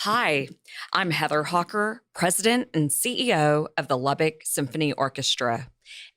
Hi, I'm Heather Hawker, President and CEO of the Lubbock Symphony Orchestra,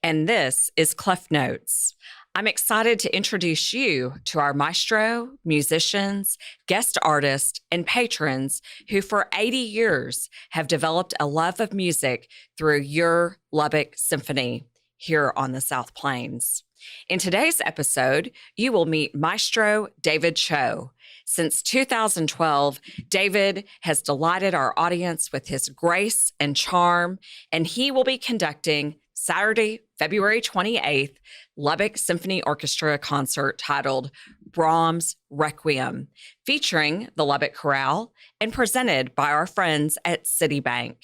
and this is Clef Notes. I'm excited to introduce you to our maestro, musicians, guest artists, and patrons who for 80 years have developed a love of music through your Lubbock Symphony here on the South Plains. In today's episode, you will meet Maestro David Cho. Since 2012, David has delighted our audience with his grace and charm, and he will be conducting Saturday, February 28th, Lubbock Symphony Orchestra concert titled Brahms Requiem, featuring the Lubbock Chorale and presented by our friends at Citibank.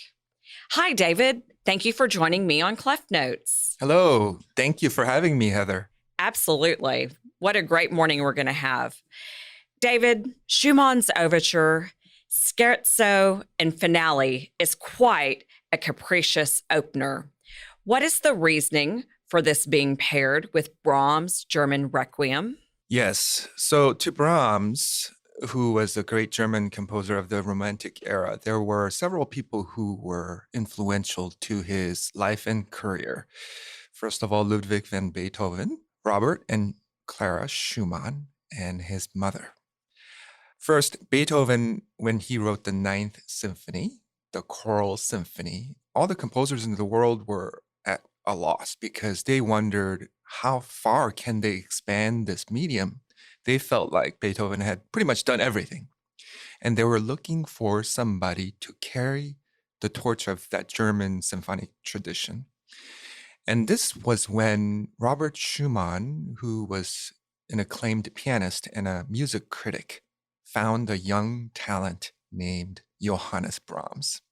Hi, David. Thank you for joining me on Clef Notes. Hello. Thank you for having me, Heather. Absolutely. What a great morning we're going to have. David, Schumann's overture, scherzo, and finale is quite a capricious opener. What is the reasoning for this being paired with Brahms' German Requiem? Yes. So to Brahms, who was a great German composer of the Romantic era, there were several people who were influential to his life and career. First of all, Ludwig van Beethoven, Robert and Clara Schumann, and his mother. First, Beethoven, when he wrote the Ninth Symphony, the choral symphony, all the composers in the world were at a loss because they wondered how far can they expand this medium. They felt like Beethoven had pretty much done everything. And they were looking for somebody to carry the torch of that German symphonic tradition. And this was when Robert Schumann, who was an acclaimed pianist and a music critic, found a young talent named Johannes Brahms.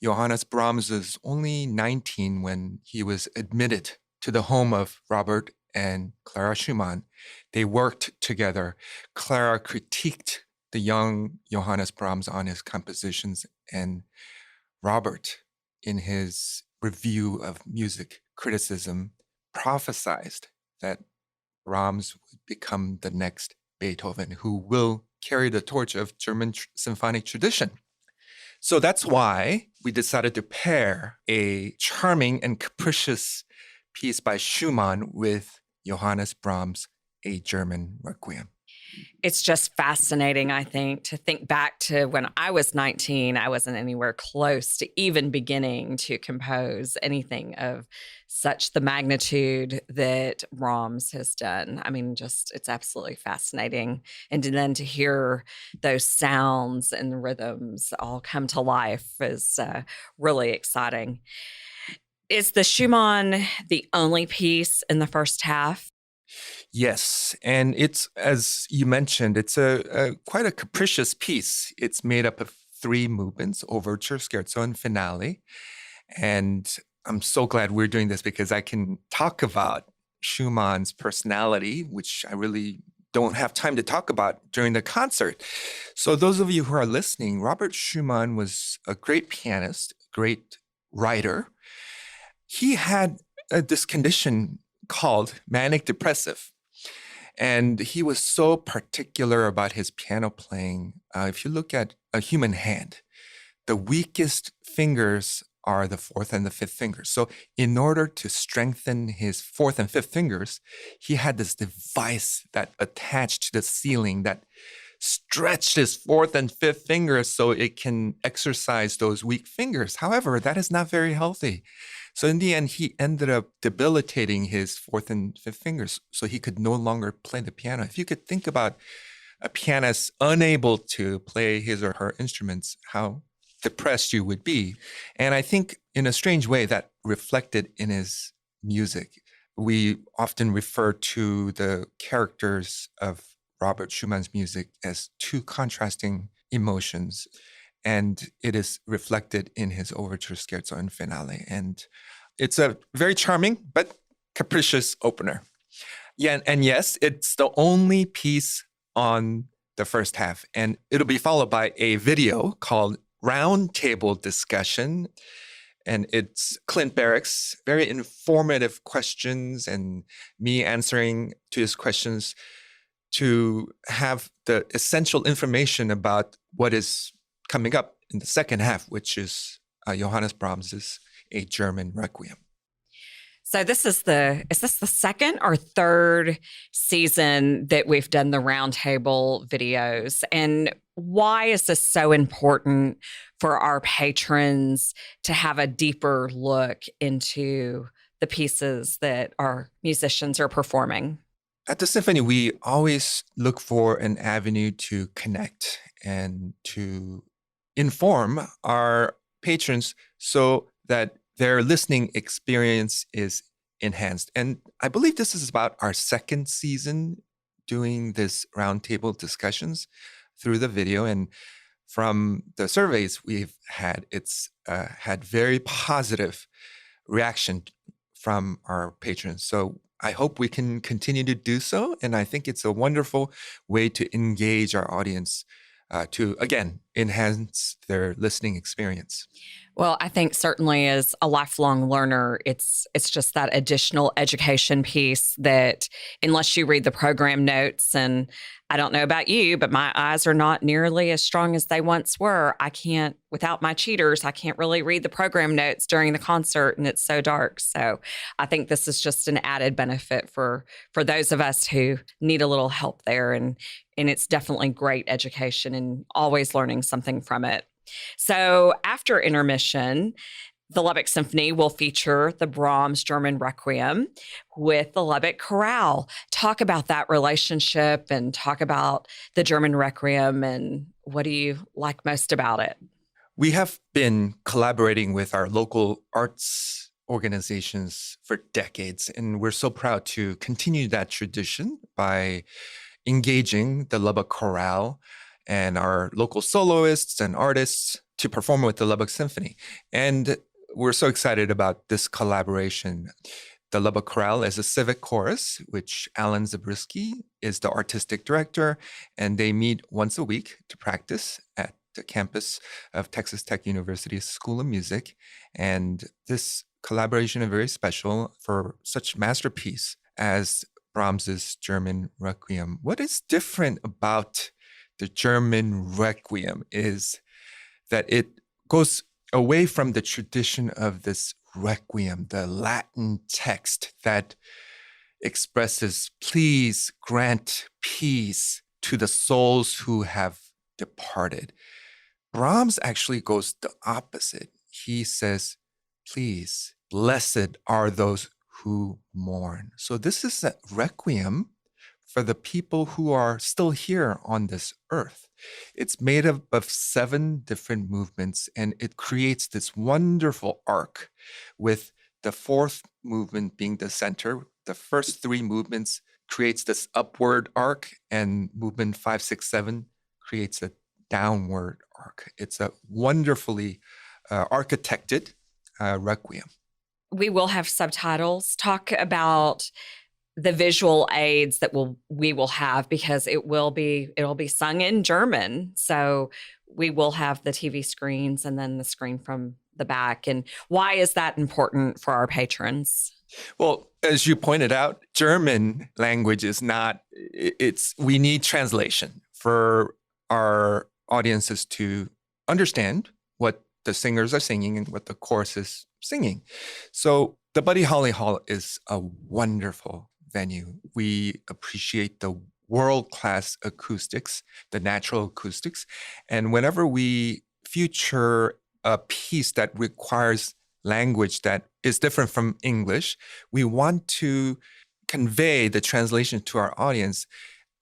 Johannes Brahms was only 19 when he was admitted to the home of Robert and Clara Schumann. They worked together. Clara critiqued the young Johannes Brahms on his compositions, and Robert, in his review of music criticism, prophesied that Brahms would become the next Beethoven, who will carry the torch of German symphonic tradition. So that's why we decided to pair a charming and capricious piece by Schumann with Johannes Brahms' A German Requiem. It's just fascinating, I think, to think back to when I was 19. I wasn't anywhere close to even beginning to compose anything of such the magnitude that Brahms has done. I mean, just it's absolutely fascinating. And then to hear those sounds and rhythms all come to life is really exciting. Is the Schumann the only piece in the first half? Yes, and it's, as you mentioned, it's a quite a capricious piece. It's made up of three movements: overture, scherzo, and finale. And I'm so glad we're doing this because I can talk about Schumann's personality, which I really don't have time to talk about during the concert. So those of you who are listening, Robert Schumann was a great pianist, great writer. He had this condition called manic depressive. And he was so particular about his piano playing. If you look at a human hand, the weakest fingers are the fourth and the fifth fingers. So in order to strengthen his fourth and fifth fingers, he had this device that attached to the ceiling that stretched his fourth and fifth fingers so it can exercise those weak fingers. However, that is not very healthy. So in the end, he ended up debilitating his fourth and fifth fingers so he could no longer play the piano. If you could think about a pianist unable to play his or her instruments, how depressed you would be. And I think in a strange way that reflected in his music. We often refer to the characters of Robert Schumann's music as two contrasting emotions. And it is reflected in his overture, scherzo, and finale. And it's a very charming but capricious opener. Yeah, and yes, it's the only piece on the first half. And it'll be followed by a video called Roundtable Discussion. And it's Clint Barrick's very informative questions and me answering to his questions to have the essential information about what is coming up in the second half, which is Johannes Brahms's A German Requiem. So is this the second or third season that we've done the roundtable videos? And why is this so important for our patrons to have a deeper look into the pieces that our musicians are performing? At the symphony, we always look for an avenue to connect and to inform our patrons so that their listening experience is enhanced. And I believe this is about our second season doing this roundtable discussions through the video. And from the surveys we've had, it's had very positive reaction from our patrons. So I hope we can continue to do so. And I think it's a wonderful way to engage our audience to, again, enhance their listening experience. Well, I think certainly as a lifelong learner, it's just that additional education piece that unless you read the program notes, and I don't know about you, but my eyes are not nearly as strong as they once were. Without my cheaters, I can't really read the program notes during the concert and it's so dark. So I think this is just an added benefit for those of us who need a little help there. And it's definitely great education and always learning something from it. So after intermission, the Lubbock Symphony will feature the Brahms German Requiem with the Lubbock Chorale. Talk about that relationship and talk about the German Requiem and what do you like most about it? We have been collaborating with our local arts organizations for decades, and we're so proud to continue that tradition by engaging the Lubbock Chorale and our local soloists and artists to perform with the Lubbock Symphony. And we're so excited about this collaboration. The Lubbock Chorale is a civic chorus, which Alan Zabriskie is the artistic director, and they meet once a week to practice at the campus of Texas Tech University's School of Music. And this collaboration is very special for such masterpiece as Brahms's German Requiem. What is different about the German Requiem is that it goes away from the tradition of this requiem, the Latin text that expresses, please grant peace to the souls who have departed. Brahms actually goes the opposite. He says, please, blessed are those who mourn. So this is a requiem for the people who are still here on this earth. It's made up of 7 different movements, and it creates this wonderful arc with the 4th movement being the center. The first 3 movements creates this upward arc, and movement 5, 6, 7 creates a downward arc. It's a wonderfully architected requiem. We will have subtitles. Talk about the visual aids that we will have because it'll be sung in German. So we will have the TV screens and then the screen from the back. And why is that important for our patrons? Well, as you pointed out, German language is we need translation for our audiences to understand what the singers are singing and what the chorus is singing. So the Buddy Holly Hall is a wonderful venue. We appreciate the world-class acoustics, the natural acoustics. And whenever we feature a piece that requires language that is different from English, we want to convey the translation to our audience.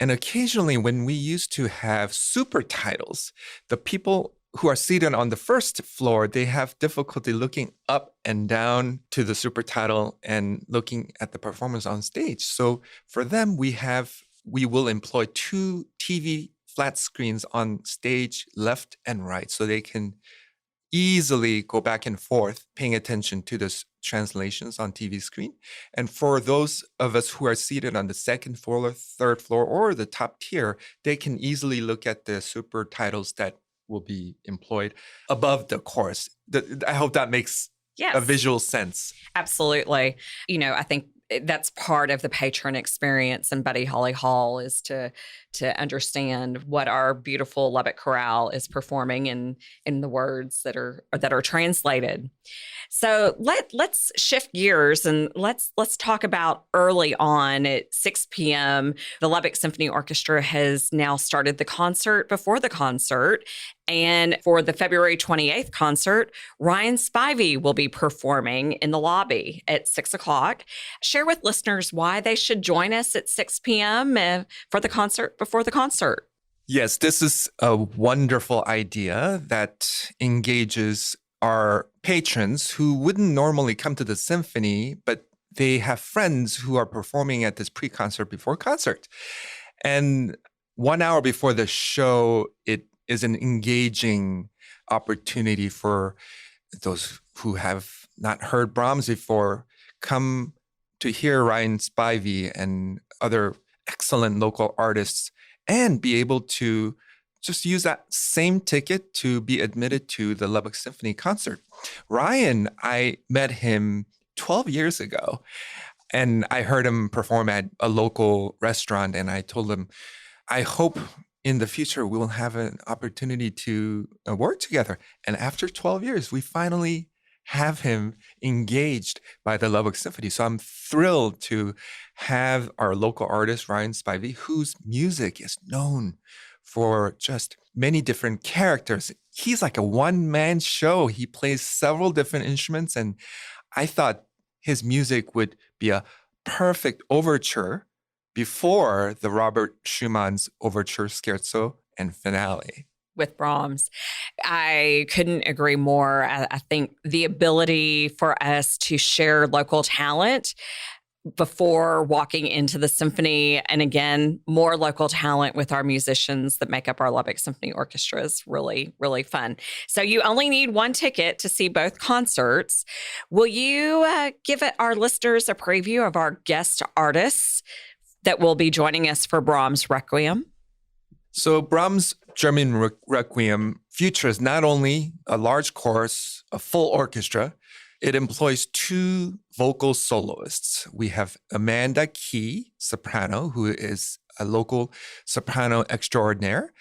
And occasionally when we used to have super titles, the people who are seated on the first floor, they have difficulty looking up and down to the super title and looking at the performance on stage. So for them, we will employ 2 TV flat screens on stage, left and right, so they can easily go back and forth paying attention to the translations on TV screen. And for those of us who are seated on the second floor, third floor, or the top tier, they can easily look at the super titles that will be employed above the chorus. I hope that makes a visual sense. Absolutely. I think that's part of the patron experience in Buddy Holly Hall is to understand what our beautiful Lubbock chorale is performing in the words that are translated. So let's shift gears and let's talk about early on at 6 p.m. The Lubbock Symphony Orchestra has now started the concert before the concert. And for the February 28th concert, Ryan Spivey will be performing in the lobby at 6 o'clock. Share with listeners why they should join us at 6 p.m. For the concert before the concert. Yes, this is a wonderful idea that engages our patrons who wouldn't normally come to the symphony, but they have friends who are performing at this pre-concert before concert. And 1 hour before the show, it is an engaging opportunity for those who have not heard Brahms before, come to hear Ryan Spivey and other excellent local artists and be able to just use that same ticket to be admitted to the Lubbock Symphony concert. Ryan, I met him 12 years ago, and I heard him perform at a local restaurant, and I told him, I hope in the future we'll have an opportunity to work together. And after 12 years, we finally have him engaged by the Lubbock Symphony. So I'm thrilled to have our local artist, Ryan Spivey, whose music is known for just many different characters. He's like a one-man show. He plays several different instruments, and I thought his music would be a perfect overture before the Robert Schumann's overture, scherzo, and finale. With Brahms. I couldn't agree more. I think the ability for us to share local talent before walking into the symphony, and again, more local talent with our musicians that make up our Lubbock Symphony Orchestra is really, really fun. So you only need one ticket to see both concerts. Will you give our listeners a preview of our guest artists that will be joining us for Brahms Requiem? So Brahms' German Requiem features not only a large chorus, a full orchestra, it employs two vocal soloists. We have Amanda Key, soprano, who is a local soprano extraordinaire.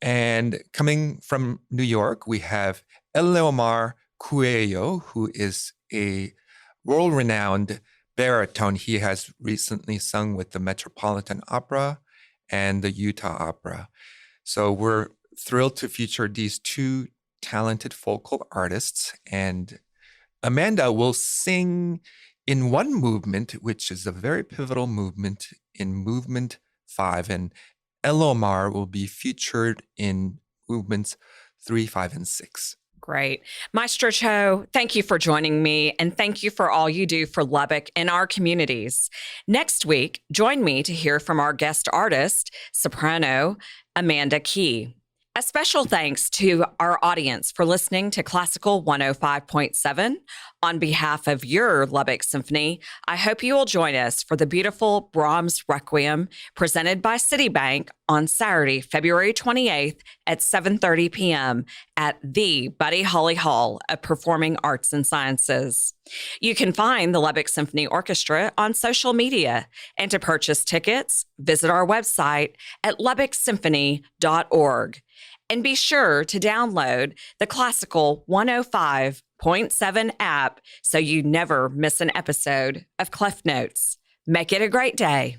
And coming from New York, we have Eleomar Cuello, who is a world-renowned baritone. He has recently sung with the Metropolitan Opera and the Utah Opera. So we're thrilled to feature these two talented vocal artists, and Amanda will sing in one movement, which is a very pivotal movement in movement 5, and Elomar will be featured in movements 3, 5, and 6. Great. Maestro Cho, thank you for joining me, and thank you for all you do for Lubbock and our communities. Next week, join me to hear from our guest artist, soprano Amanda Key. A special thanks to our audience for listening to Classical 105.7. On behalf of your Lubbock Symphony, I hope you will join us for the beautiful Brahms Requiem presented by Citibank on Saturday, February 28th at 7:30 p.m. at the Buddy Holly Hall of Performing Arts and Sciences. You can find the Lubbock Symphony Orchestra on social media, and to purchase tickets, visit our website at lubbocksymphony.org. And be sure to download the Classical 105.7 app so you never miss an episode of Clef Notes. Make it a great day.